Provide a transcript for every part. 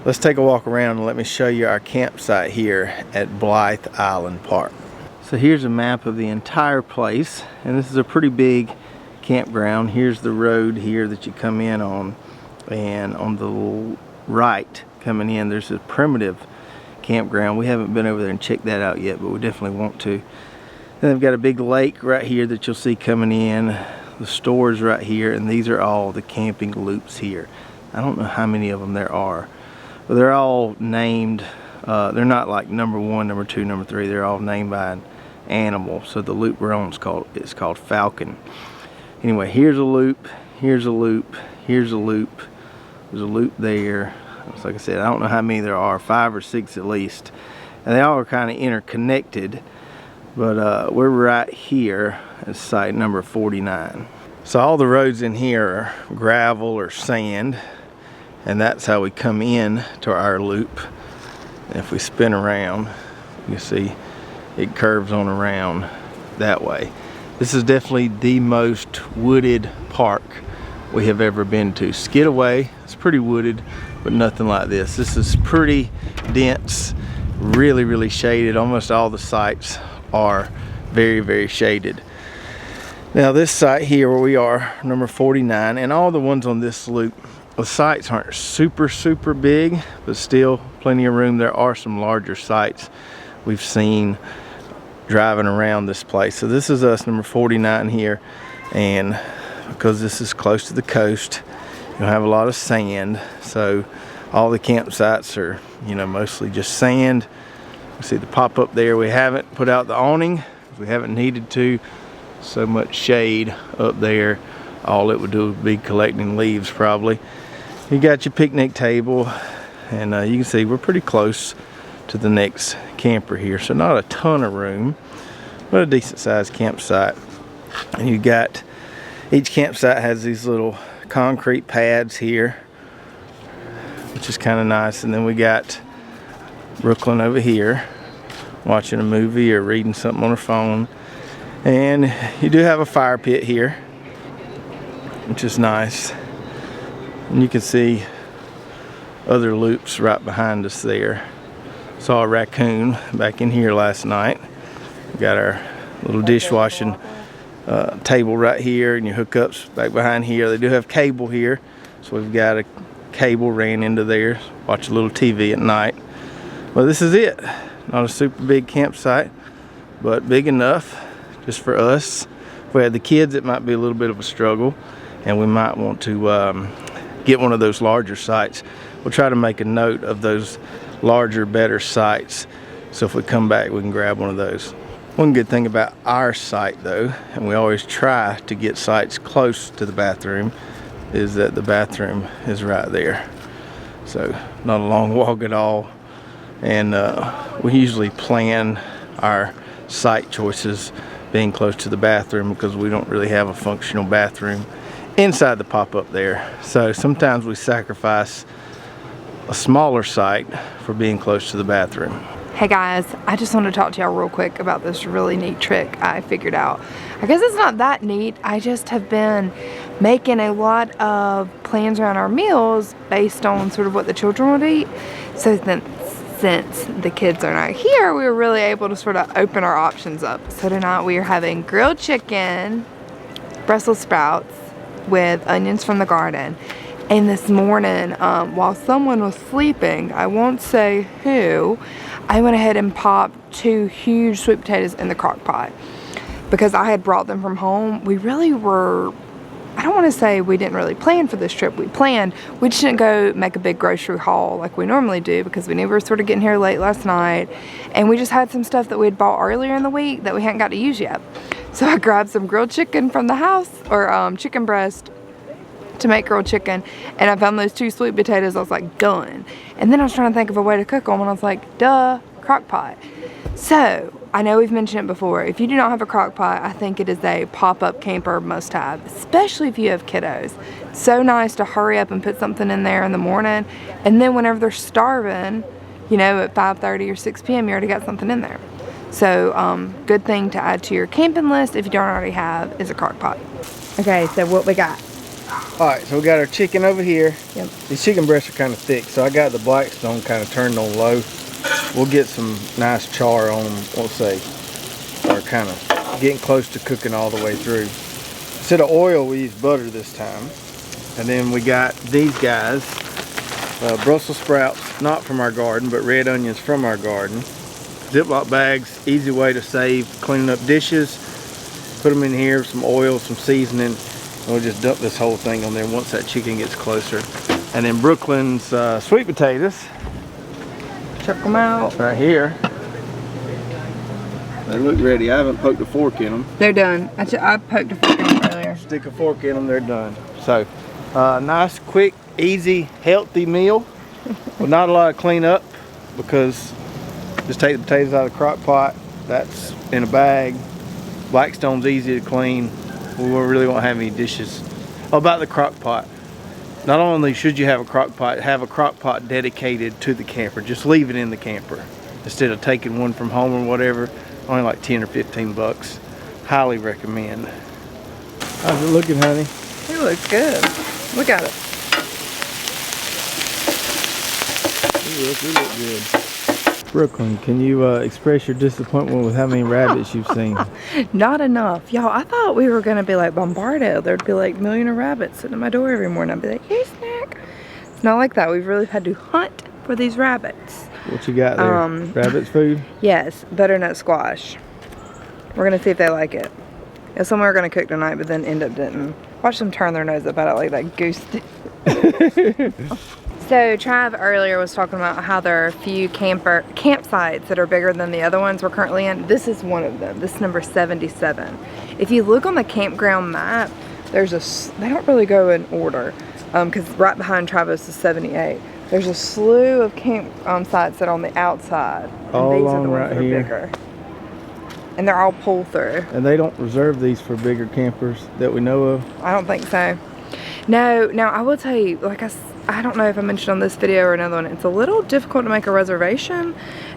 Let's take a walk around and let me show you our campsite here at Blythe Island Park. So here's a map of the entire place, and this is a pretty big campground. Here's the road here that you come in on, and on the right coming in there's a primitive campground. We haven't been over there and checked that out yet, but we definitely want to. Then they've got a big lake right here that you'll see coming in, the stores right here, and these are all the camping loops here. I don't know how many of them there are, but they're all named. They're not like number 1, number 2, number 3. They're all named by an animal. So the loop we're on is called Falcon. Anyway, here's a loop, here's a loop, here's a loop. There's a loop there. So like I said, I don't know how many there are, 5 or 6 at least, and they all are kind of interconnected. But we're right here at site number 49. So all the roads in here are gravel or sand, and that's how we come in to our loop. And if we spin around, you see it curves on around that way. This is definitely the most wooded park we have ever been to. Skidaway, it's pretty wooded, but nothing like this. This is pretty dense, really, really shaded. Almost all the sites are very, very shaded. Now this site here where we are, number 49, and all the ones on this loop, the sites aren't super big, but still plenty of room. There are some larger sites we've seen driving around this place. So this is us, number 49 here, and because this is close to the coast, you'll have a lot of sand, so all the campsites are, you know, mostly just sand. You see the pop-up there. We haven't put out the awning. We haven't needed to. So much shade up there. All it would do would be collecting leaves probably. You got your picnic table, and you can see we're pretty close to the next camper here. So not a ton of room, but a decent sized campsite. And you got, each campsite has these little concrete pads here, which is kind of nice. And then we got Brooklyn over here watching a movie or reading something on her phone, and you do have a fire pit here, which is nice. And you can see other loops right behind us there. Saw a raccoon back in here last night. We got our little dishwashing table right here, and your hookups back behind here. They do have cable here, so we've got a cable ran into there. Watch a little TV at night. Well, this is it. Not a super big campsite, but big enough just for us. If we had the kids, it might be a little bit of a struggle, and we might want to get one of those larger sites. We'll try to make a note of those larger, better sites, so if we come back, we can grab one of those. One good thing about our site though, and we always try to get sites close to the bathroom, is that the bathroom is right there. So not a long walk at all. And we usually plan our site choices being close to the bathroom because we don't really have a functional bathroom inside the pop-up there. So sometimes we sacrifice a smaller site for being close to the bathroom. Hey guys, I just want to talk to y'all real quick about this really neat trick I figured out. I guess it's not that neat. I just have been making a lot of plans around our meals based on sort of what the children would eat. So then, since the kids are not here, we were really able to sort of open our options up. So tonight we are having grilled chicken, Brussels sprouts with onions from the garden. And this morning, while someone was sleeping, I won't say who, I went ahead and popped 2 huge sweet potatoes in the crock pot because I had brought them from home. We really were, I don't want to say we didn't really plan for this trip. We planned. We just didn't go make a big grocery haul like we normally do because we knew we were sort of getting here late last night, and we just had some stuff that we had bought earlier in the week that we hadn't got to use yet. So I grabbed some grilled chicken from the house, or chicken breast to make grilled chicken, and I found those 2 sweet potatoes. I was like, done. And then I was trying to think of a way to cook them, and I was like, duh, crock pot. So I know we've mentioned it before. If you do not have a crock pot, I think it is a pop-up camper must-have, especially if you have kiddos. So nice to hurry up and put something in there in the morning, and then whenever they're starving, you know, at 5:30 or 6 p.m., you already got something in there. So good thing to add to your camping list if you don't already have is a crock pot. Okay, so what we got? Alright, so we got our chicken over here. Yep. These chicken breasts are kind of thick, so I got the Blackstone kind of turned on low. We'll get some nice char on them, we'll say. Or kind of getting close to cooking all the way through. Instead of oil, we use butter this time. And then we got these guys, Brussels sprouts, not from our garden, but red onions from our garden. Ziploc bags, easy way to save cleaning up dishes. Put them in here, some oil, some seasoning, and we'll just dump this whole thing on there once that chicken gets closer. And then Brooklyn's sweet potatoes. Check them out. Right here. They look ready. I haven't poked a fork in them. They're done. I poked a fork in them earlier. Stick a fork in them, they're done. So, nice, quick, easy, healthy meal. With not a lot of cleanup because just take the potatoes out of the crock pot. That's in a bag. Blackstone's easy to clean. We really won't have any dishes. Oh, about the crock pot. Not only should you have a crock pot dedicated to the camper. Just leave it in the camper instead of taking one from home or whatever. Only like 10 or 15 bucks. Highly recommend. How's it looking, honey? It looks good. Look at it. It look good. Brooklyn, can you express your disappointment with how many rabbits you've seen? Not enough. Y'all, I thought we were going to be like bombarded. There'd be like a million of rabbits sitting at my door every morning. I'd be like, here's a snack. It's not like that. We've really had to hunt for these rabbits. What you got there? Rabbit's food? Yes, butternut squash. We're going to see if they like it. It's something we were going to cook tonight, but then end up didn't. Watch them turn their nose up at it like that goose did. So Trav earlier was talking about how there are a few campsites that are bigger than the other ones we're currently in. This is one of them. This is number 77. If you look on the campground map, there's they don't really go in order because right behind Travis is 78. There's a slew of sites that are on the outside. And all these along are the ones right that are here. bigger. And they're all pull through. And they don't reserve these for bigger campers that we know of? I don't think so. No, now I will tell you, like I don't know if I mentioned on this video or another one, it's a little difficult to make a reservation.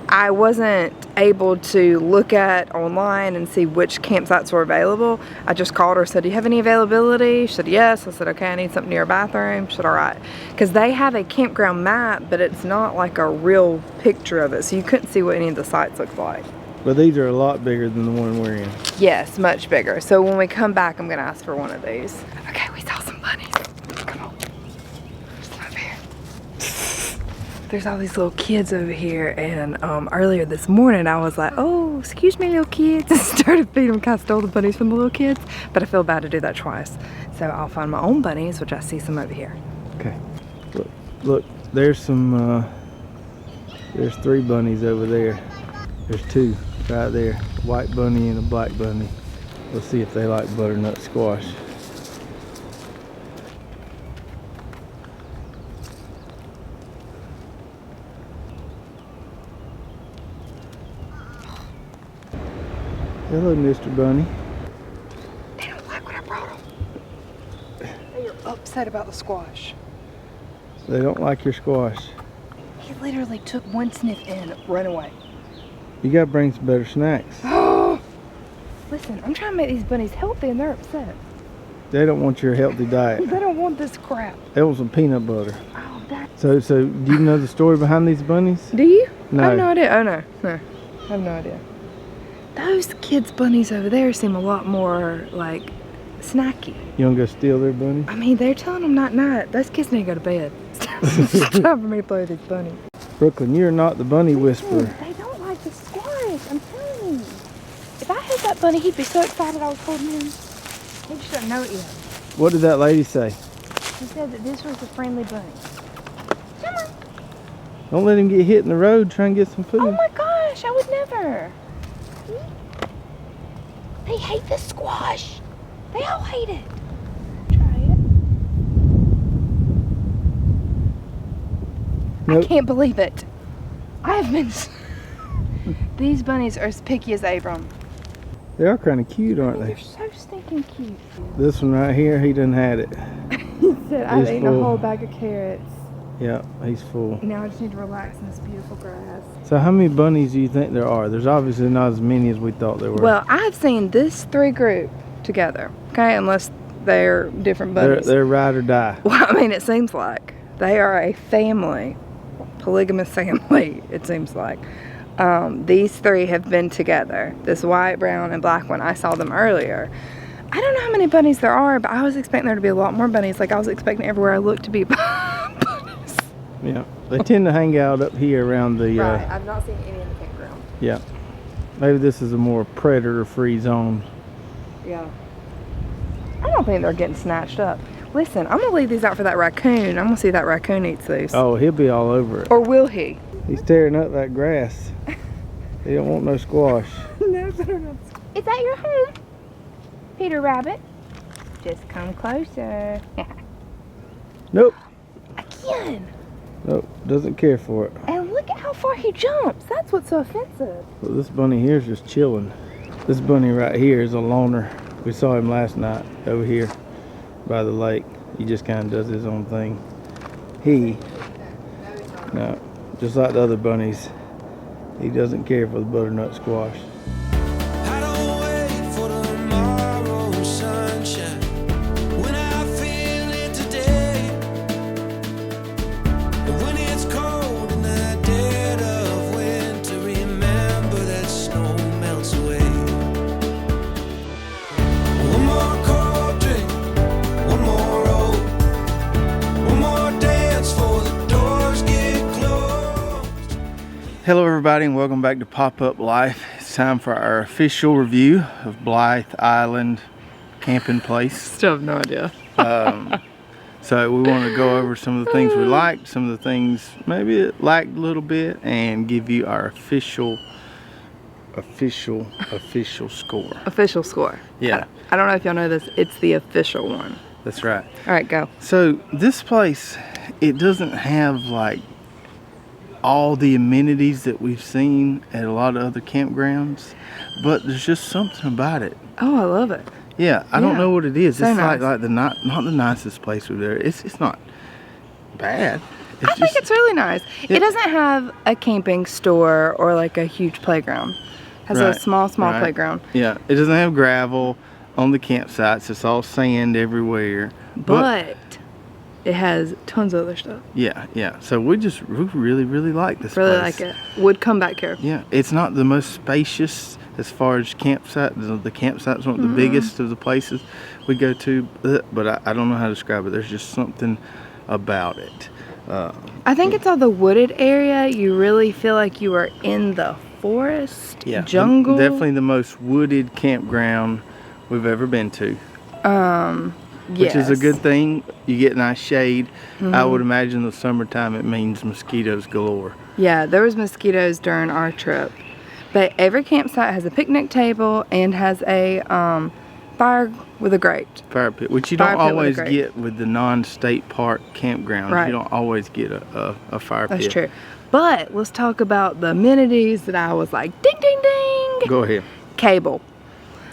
I wasn't able to look at online and see which campsites were available. I just called her, said, do you have any availability? She said, yes. I said, okay, I need something near a bathroom. She said, all right. Because they have a campground map, but it's not like a real picture of it, so you couldn't see what any of the sites looked like. But these are a lot bigger than the one we're in. Yes, much bigger. So when we come back, I'm gonna ask for one of these. Okay, we saw some bunnies. Come on. Just over here. There's all these little kids over here, and earlier this morning I was like, oh, excuse me, little kids. Started feeding them, kind of stole the bunnies from the little kids, but I feel bad to do that twice. So I'll find my own bunnies, which I see some over here. Okay. Look, there's some, there's 3 bunnies over there. There's 2 right there, a white bunny and a black bunny. We'll see if they like butternut squash. Hello, Mr. Bunny. They don't like what I brought them. They are upset about the squash. They don't like your squash. He literally took one sniff and ran away. You gotta bring some better snacks. Listen, I'm trying to make these bunnies healthy and they're upset. They don't want your healthy diet. They don't want this crap. They want some peanut butter. Oh, that's... So do you know the story behind these bunnies? Do you? No. I have no idea. Oh, no. No. I have no idea. Those kids' bunnies over there seem a lot more, like, snacky. You don't go steal their bunnies? I mean, they're telling them not. Those kids need to go to bed. It's time for me to play with these bunnies. Brooklyn, you're not the bunny whisperer. They don't like the squash. I'm telling you. If I had that bunny, he'd be so excited I was holding him. He just doesn't know it yet. What did that lady say? She said that this was a friendly bunny. Come on. Don't let him get hit in the road trying to get some food. Oh my gosh, I would never. They hate the squash. They all hate it. Try it. Nope. I can't believe it. I have been... These bunnies are as picky as Abram. They are kind of cute, aren't They're they? so stinking cute. This one right here, he done had it. He said, I've He's eaten full. a whole bag of carrots. Yeah, he's full. Now I just need to relax in this beautiful grass. So how many bunnies do you think there are? There's obviously not as many as we thought there were. Well, I've seen this 3 group together, okay? Unless they're different bunnies. They're ride or die. Well, I mean, it seems like they are a family, polygamous family. It seems like these three have been together. This white, brown, and black one. I saw them earlier. I don't know how many bunnies there are, but I was expecting there to be a lot more bunnies. Like I was expecting everywhere I looked to be bunnies. Yeah, they tend to hang out up here around the. Right, I've not seen any in the campground. Yeah, maybe this is a more predator-free zone. Yeah. I don't think they're getting snatched up. Listen, I'm gonna leave these out for that raccoon. I'm gonna see if that raccoon eats these. Oh, he'll be all over it. Or will he? He's tearing up that grass. He don't want no squash. No, better not. Is that your home, Peter Rabbit? Just come closer. Nope. Again. Nope, doesn't care for it. And look at how far he jumps. That's what's so offensive. Well, this bunny here is just chilling. This bunny right here is a loner. We saw him last night over here by the lake. He just kind of does his own thing. No, just like the other bunnies, he doesn't care for the butternut squash. I don't wait for tomorrow's sunshine when I feel it today. And when it's cold in the dead of winter, remember that snow melts away. One more cold drink, one more roll, one more dance for the doors get closed. Hello everybody and welcome back to Pop-Up Life. It's time for our official review of Blythe Island camping place. Still have no idea. So we want to go over some of the things we liked, some of the things maybe it lacked a little bit, and give you our official score. Official score. Yeah. I don't know if y'all know this. It's the official one. That's right. All right, go. So this place, it doesn't have like all the amenities that we've seen at a lot of other campgrounds, but there's just something about it. Oh, I love it. Yeah, I don't know what it is. So It's nice. like the not the nicest place over there. It's not bad. I think it's really nice. It doesn't have a camping store or like a huge playground. It has a Right, small right. playground. Yeah, it doesn't have gravel on the campsites. It's all sand everywhere. But it has tons of other stuff. Yeah. So we really like this Really place. like it. Would come back here. Yeah, it's not the most spacious as far as campsite. The campsites aren't the biggest of the places we go to, but I don't know how to describe it. There's just something about it. I think it's all the wooded area. You really feel like you are in the forest, jungle. Definitely the most wooded campground we've ever been to. Which is a good thing. You get nice shade. I would imagine in the summertime it means mosquitoes galore. Yeah, there was mosquitoes during our trip. But every campsite has a picnic table and has a fire with a grate. Fire pit, which you Fire don't pit with a always grate. get with the non-state park campgrounds. Right. You don't always get a fire pit. That's true. But let's talk about the amenities that I was like, ding, ding, ding. Go ahead. Cable.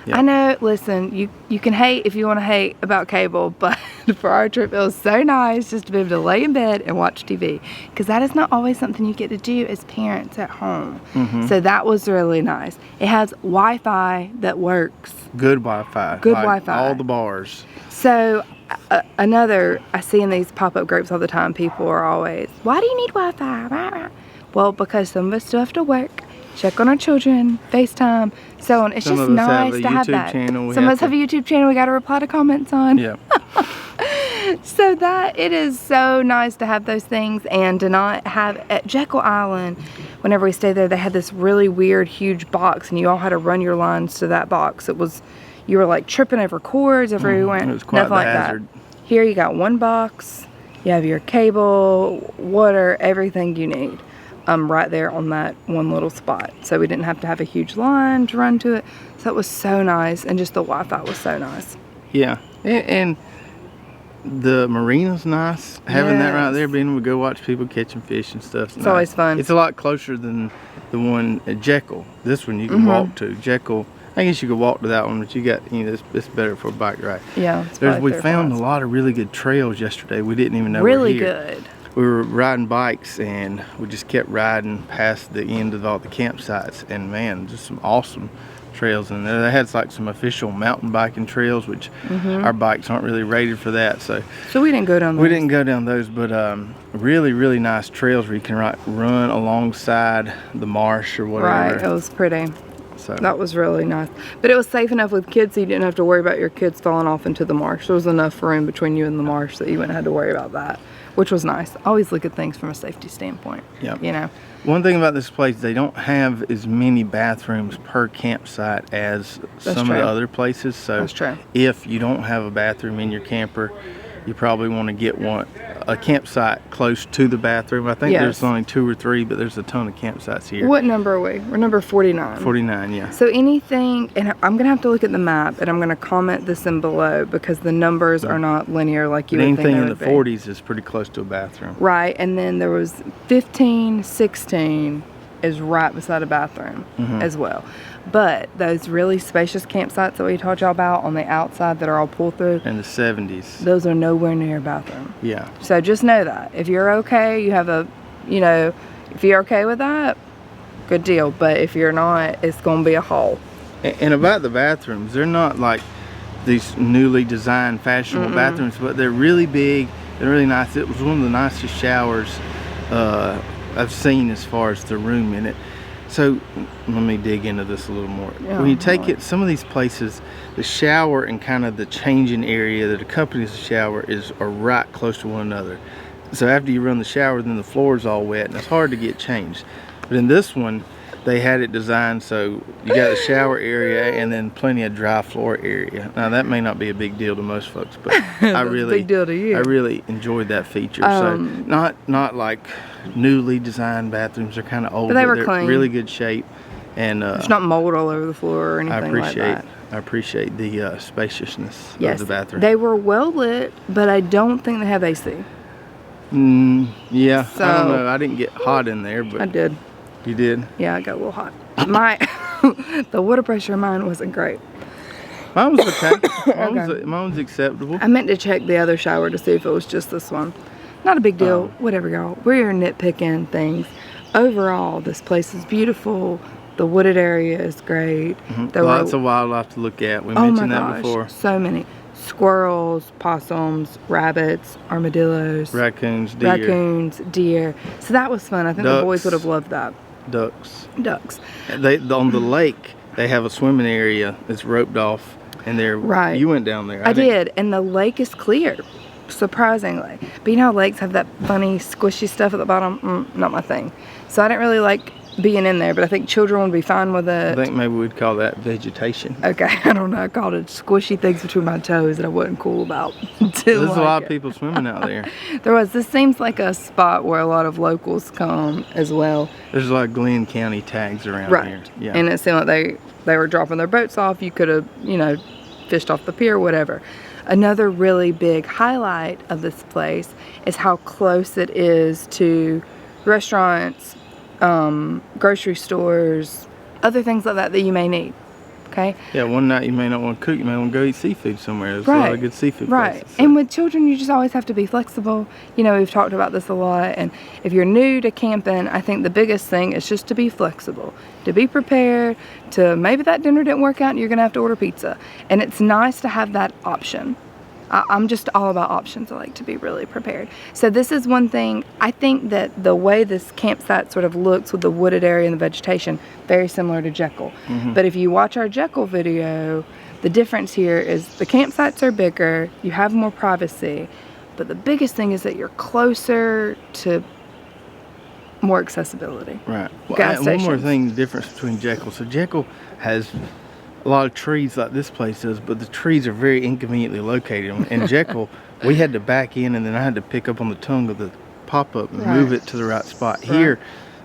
Yeah. I know, listen, you can hate if you want to hate about cable, but for our trip, it was so nice just to be able to lay in bed and watch TV. Because that is not always something you get to do as parents at home. So that was really nice. It has Wi-Fi that works. Good Wi-Fi. Good like Wi-Fi. All the bars. So I see in these pop-up groups all the time, people are always, why do you need Wi-Fi? Rah, rah. Well, because some of us still have to work, check on our children, FaceTime, so on. It's Some just of us nice have a to have YouTube that. channel we Some of have us have to- a YouTube channel we got to reply to comments on. Yeah. So that it is so nice to have those things and to not have at Jekyll Island. Whenever we stayed there, they had this really weird, huge box, and you all had to run your lines to that box. You were like tripping over cords everywhere. It was quite Nothing the like hazard. that. Here you got one box. You have your cable, water, everything you need. Right there on that one little spot. So we didn't have to have a huge line to run to it. So it was so nice, and just the Wi-Fi was so nice. Yeah. And the marina's nice. Having that right Yes. there, being able to go watch people catching fish and stuff. It's always fun. It's a lot closer than the one at Jekyll. This one you can walk to. Jekyll, I guess you could walk to that one, but you got, it's better for a bike ride. Yeah. it's We probably fair found for a us. lot of really good trails yesterday. We didn't even know Really were here. good. we were riding bikes and we just kept riding past the end of all the campsites, and man, just some awesome trails in there. They had like some official mountain biking trails, which our bikes aren't really rated for that, so we didn't go down those. We didn't go down those, but really nice trails where you can run alongside the marsh or whatever. Right, it was pretty. So That was really nice. But it was safe enough with kids so you didn't have to worry about your kids falling off into the marsh. There was enough room between you and the marsh that you wouldn't have to worry about that, which was nice. I always look at things from a safety standpoint. Yep. You know. One thing about this place, they don't have as many bathrooms per campsite as some of the other places. So That's true. if you don't have a bathroom in your camper, you probably want to get a campsite close to the bathroom. I think there's only 2 or 3, but there's a ton of campsites here. What number are we? We're number 49. 49, yeah. So anything, and I'm going to have to look at the map, and I'm going to comment this in below because the numbers are not linear like you would think they Anything in would the be. 40s is pretty close to a bathroom. Right, and then there was 15, 16 is right beside a bathroom as well. But those really spacious campsites that we told y'all about on the outside that are all pull through, In the 70s. those are nowhere near a bathroom. Yeah. So just know that. If you're okay, you have if you're okay with that, good deal. But if you're not, it's going to be a haul. And about the bathrooms, they're not like these newly designed fashionable bathrooms, but they're really big. They're really nice. It was one of the nicest showers I've seen as far as the room in it. So let me dig into this a little more. Yeah, when you take it, some of these places, the shower and kind of the changing area that accompanies the shower are right close to one another. So after you run the shower, then the floor is all wet and it's hard to get changed. But in this one, they had it designed so you got the shower area and then plenty of dry floor area. Now that may not be a big deal to most folks, but I really, big deal to you. I really enjoyed that feature. So not like newly designed bathrooms. They're kind of old, But they were they're clean. really good shape. And There's not mold all over the floor or anything like that. I appreciate the spaciousness Yes, of the bathroom. they were well lit, but I don't think they have AC. Yeah, So- I don't know. I didn't get hot in there, but I did. you did. Yeah, I got a little hot. The water pressure in mine wasn't great. Mine was okay. Okay. Mine was acceptable. I meant to check the other shower to see if it was just this one. Not a big deal. Whatever, y'all. We're nitpicking things. Overall, this place is beautiful. The wooded area is great. There were Lots of wildlife to look at. We oh my mentioned that gosh, before. so many. Squirrels, possums, rabbits, armadillos, Raccoons, deer, So that was fun. I think the boys Ducks. would have loved that. ducks. Ducks. On the lake, they have a swimming area that's roped off, and there. Right. You went down there. I did, and the lake is clear, surprisingly. But you know how lakes have that funny squishy stuff at the bottom? Not my thing. So I didn't really like being in there, but I think children would be fine with I it. think maybe we'd call that vegetation. Okay, I don't know. I called it squishy things between my toes that I wasn't cool about. There's a lot of people swimming out there. This seems like a spot where a lot of locals come as well. There's a lot of Glenn County tags around Right. here. Yeah. And it seemed like they were dropping their boats off. You could have, fished off the pier, whatever. Another really big highlight of this place is how close it is to restaurants, grocery stores, other things like that you may need. Okay? Yeah, one night you may not want to cook, you may want to go eat seafood somewhere. There's a lot of good seafood Right. places. So. And with children, you just always have to be flexible. We've talked about this a lot. And if you're new to camping, I think the biggest thing is just to be flexible, to be prepared, to maybe that dinner didn't work out and you're going to have to order pizza. And it's nice to have that option. I'm just all about options. I like to be really prepared. So this is one thing. I think that the way this campsite sort of looks with the wooded area and the vegetation, very similar to Jekyll. But if you watch our Jekyll video, the difference here is the campsites are bigger, you have more privacy, but the biggest thing is that you're closer to more accessibility. Right. Gas And one more stations. thing, the difference between Jekyll. So Jekyll has a lot of trees like this place does, but the trees are very inconveniently located. In Jekyll, we had to back in, and then I had to pick up on the tongue of the pop-up and move it to the right spot. Here,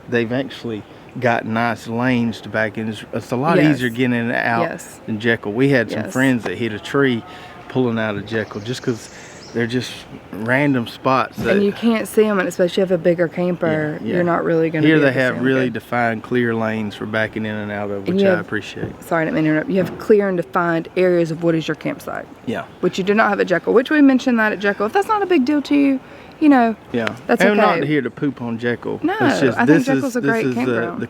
they've actually got nice lanes to back in. It's a lot easier getting in and out than Jekyll. We had some friends that hit a tree pulling out of Jekyll just because they're just random spots. And you can't see them, and especially if you have a bigger camper, you're not really going to Here they have really defined clear lanes for backing in and out of, which I appreciate. Sorry, I didn't mean to interrupt. You have clear and defined areas of what is your campsite. Yeah. Which you do not have at Jekyll, which we mentioned that at Jekyll. If that's not a big deal to you, you know, Yeah. that's and okay. I'm not here to poop on Jekyll. No, it's just, I think Jekyll's a great this campground.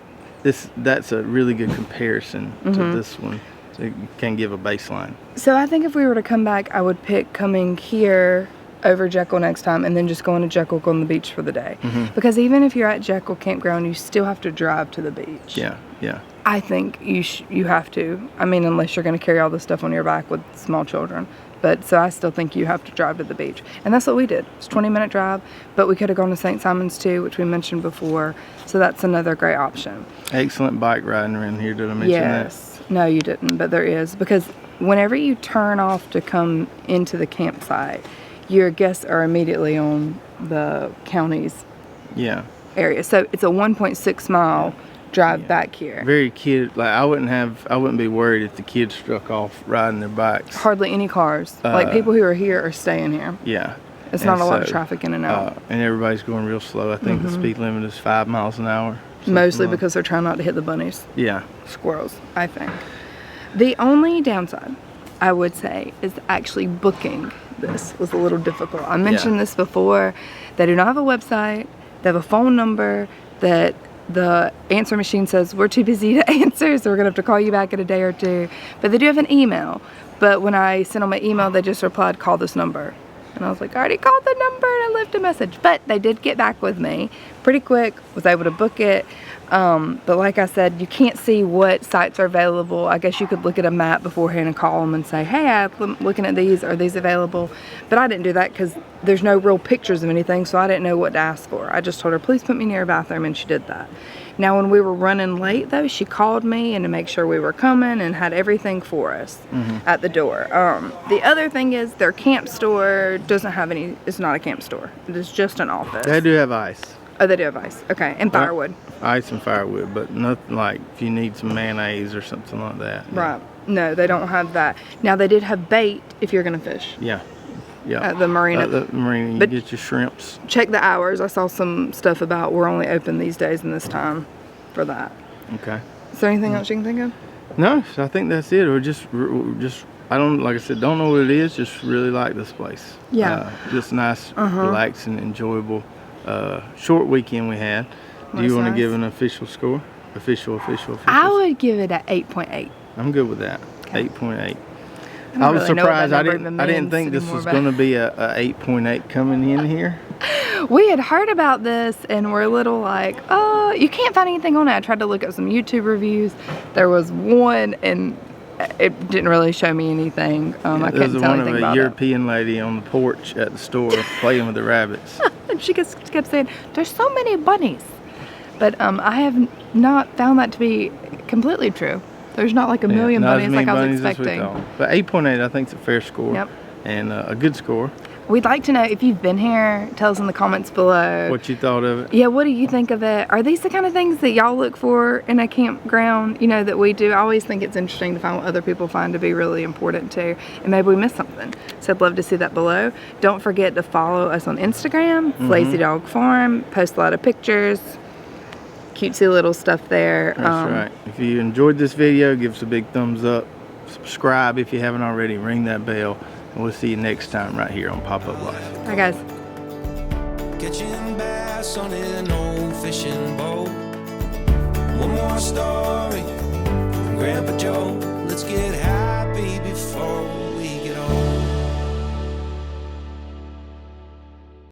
that's a really good comparison to this one. So you can give a baseline. So I think if we were to come back, I would pick coming here over Jekyll next time, and then just going to Jekyll, go on the beach for the day. Because even if you're at Jekyll Campground, you still have to drive to the beach. Yeah, yeah. I think you have to. I mean, unless you're going to carry all this stuff on your back with small children. But so I still think you have to drive to the beach. And that's what we did. It's a 20-minute drive, but we could have gone to St. Simon's too, which we mentioned before. So that's another great option. Excellent bike riding around here. Did I mention Yes. No, you didn't, but there is. Because whenever you turn off to come into the campsite, your guests are immediately on the county's that? Yeah. area. So it's a 1.6 mile drive back here. Very kid. Like I wouldn't be worried if the kids struck off riding their bikes. Hardly any cars. Like people who are here are staying here. Yeah. It's not a lot of traffic in and out. And everybody's going real slow. I think the speed limit is 5 miles an hour. Mostly because they're trying not to hit the bunnies. Yeah. Squirrels, I think. The only downside, I would say, is actually booking this was a little difficult. I mentioned this before. They do not have a website. They have a phone number that the answer machine says we're too busy to answer, so we're gonna have to call you back in a day or two. But they do have an email. But when I sent them my email, they just replied, call this number. And I was like, I already called the number and I left a message. But they did get back with me pretty quick, was able to book it. But like I said, you can't see what sites are available. I guess you could look at a map beforehand and call them and say, hey, I'm looking at these, are these available? But I didn't do that because there's no real pictures of anything, so I didn't know what to ask for. I just told her, please put me near a bathroom, and she did that. Now, when we were running late, though, she called me and to make sure we were coming and had everything for us at the door. The other thing is their camp store doesn't have any, it's not a camp store. It is just an office. They do have ice. Oh, they do have ice. Okay, and firewood. Ice and firewood, but nothing like if you need some mayonnaise or something like that. Right. No, they don't have that. Now, they did have bait if you're going to fish. Yeah. Yeah. At the marina. At the marina, you But get your shrimps. check the hours. I saw some stuff about we're only open these days and this time for that. Okay. Is there anything else you can think of? No, I think that's it. Or just I don't, like I said, don't know what it is. Just really like this place. Yeah. Just nice, relaxing, enjoyable. Short weekend we had. Do you want to give an official score? Official. I would give it an 8.8. I'm good with that. 8.8. I was really know what that surprised. I number didn't think means this was anymore, going to be a 8.8 coming in here. We had heard about this and we're a little like, oh, you can't find anything on it. I tried to look up some YouTube reviews. There was one and it didn't really show me anything. I couldn't tell anything about a European lady on the porch at the store playing with the rabbits. And she just kept saying, there's so many bunnies. But I have not found that to be completely true. There's not like a million not bunnies as many like I was bunnies as we expecting. thought. But 8.8 I think is a fair score. Yep. And a good score. We'd like to know if you've been here. Tell us in the comments below. What you thought of it. Yeah, what do you think of it? Are these the kind of things that y'all look for in a campground, you know, that we do? I always think it's interesting to find what other people find to be really important too. And maybe we missed something. So I'd love to see that below. Don't forget to follow us on Instagram, Lazy Dog Farm. Post a lot of pictures. Cutesy little stuff there. That's right. If you enjoyed this video, give us a big thumbs up. Subscribe if you haven't already. Ring that bell. And we'll see you next time right here on Pop-Up Life. Bye, guys. Catching bass on an old fishing boat. One more story from Grandpa Joe. Let's get happy.